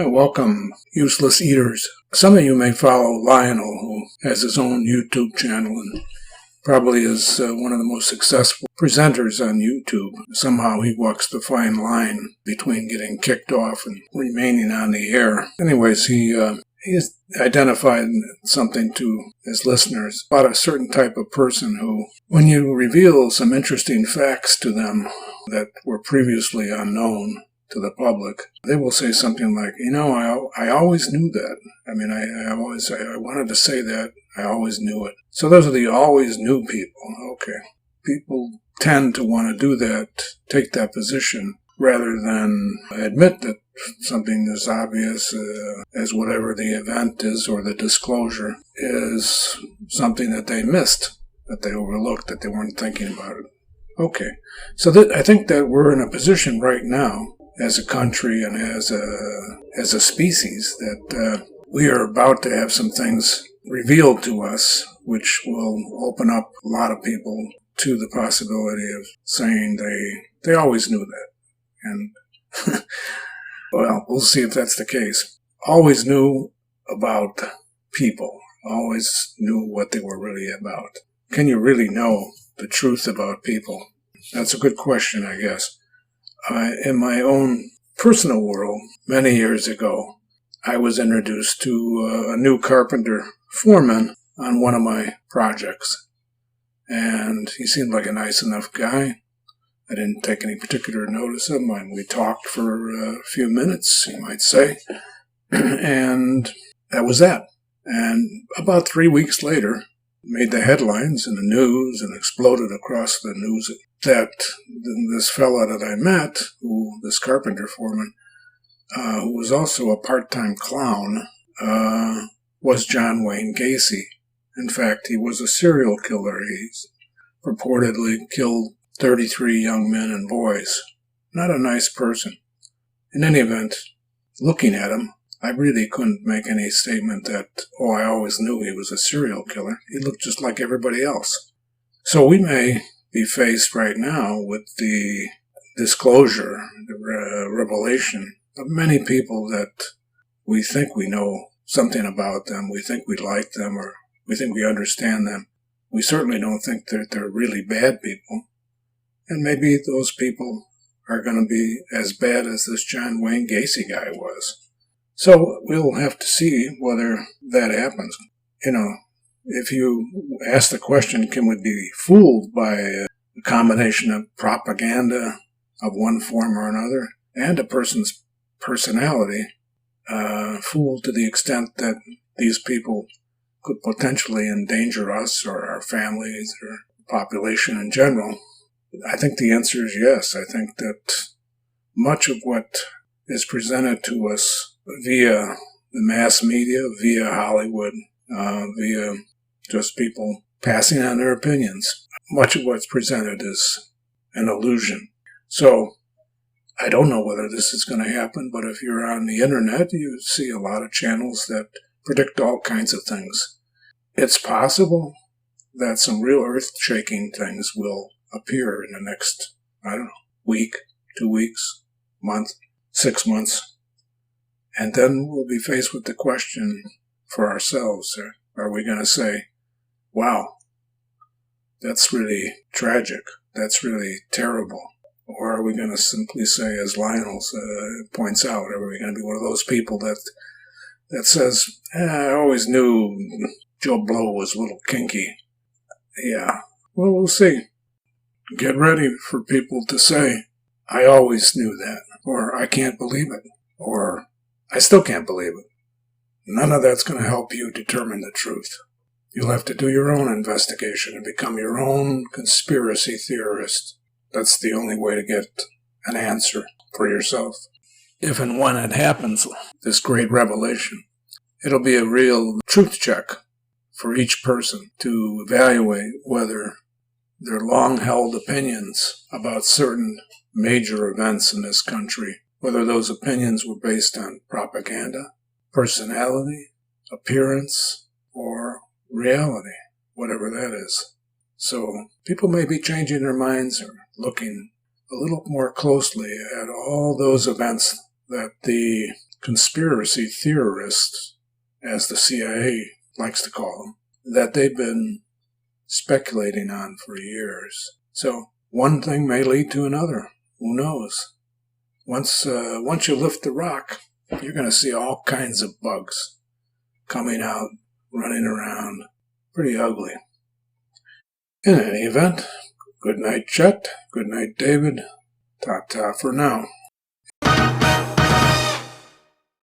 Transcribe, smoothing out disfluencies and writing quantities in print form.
Welcome, useless eaters. Some of you may follow Lionel, who has his own YouTube channel and probably is one of the most successful presenters on YouTube. Somehow he walks the fine line between getting kicked off and remaining on the air. Anyways, he's identified something to his listeners about a certain type of person who, when you reveal some interesting facts to them that were previously unknown to the public, they will say something like, I always knew that. I wanted to say that. I always knew it. So those are the always knew people. Okay. People tend to want to do that, take that position, rather than admit that something as obvious as whatever the event is or the disclosure is something that they missed, that they overlooked, that they weren't thinking about it. Okay. So I think that we're in a position right now as a country and as a species that we are about to have some things revealed to us which will open up a lot of people to the possibility of saying they always knew that. And, well, we'll see if that's the case. Always knew about people. Always knew what they were really about. Can you really know the truth about people? That's a good question, I guess. In my own personal world, many years ago, I was introduced to a new carpenter foreman on one of my projects. And he seemed like a nice enough guy. I didn't take any particular notice of him, and we talked for a few minutes, you might say. And that was that. And about 3 weeks later, made the headlines in the news and exploded across the news that this fella that I met, this carpenter foreman, who was also a part-time clown, was John Wayne Gacy. In fact, he was a serial killer. He's purportedly killed 33 young men and boys. Not a nice person. In any event, looking at him, I really couldn't make any statement that, I always knew he was a serial killer. He looked just like everybody else. So we may be faced right now with the disclosure, the revelation of many people that we think we know something about them, we think we like them, or we think we understand them. We certainly don't think that they're really bad people. And maybe those people are going to be as bad as this John Wayne Gacy guy was. So we'll have to see whether that happens. If you ask the question, can we be fooled by a combination of propaganda of one form or another and a person's personality, fooled to the extent that these people could potentially endanger us or our families or the population in general? I think the answer is yes. I think that much of what is presented to us via the mass media, via Hollywood, via just people passing on their opinions, much of what's presented is an illusion. So I don't know whether this is going to happen, but if you're on the internet, you see a lot of channels that predict all kinds of things. It's possible that some real earth-shaking things will appear in the next, week, 2 weeks, month, 6 months. And then we'll be faced with the question for ourselves. Are we going to say, wow, that's really tragic, that's really terrible? Or are we going to simply say, as Lionel points out, are we going to be one of those people that says, I always knew Joe Blow was a little kinky? Yeah, well, we'll see. Get ready for people to say, I always knew that, or I can't believe it, or I still can't believe it. None of that's going to help you determine the truth. You'll have to do your own investigation and become your own conspiracy theorist. That's the only way to get an answer for yourself. If and when it happens, this great revelation, it'll be a real truth check for each person to evaluate whether their long-held opinions about certain major events in this country, whether those opinions were based on propaganda, personality, appearance, or reality, whatever that is. So people may be changing their minds or looking a little more closely at all those events that the conspiracy theorists, as the CIA likes to call them, that they've been speculating on for years. So one thing may lead to another. Who knows? Once you lift the rock, you're going to see all kinds of bugs coming out, running around. Pretty ugly. In any event, good night, Chet. Good night, David. Ta-ta for now.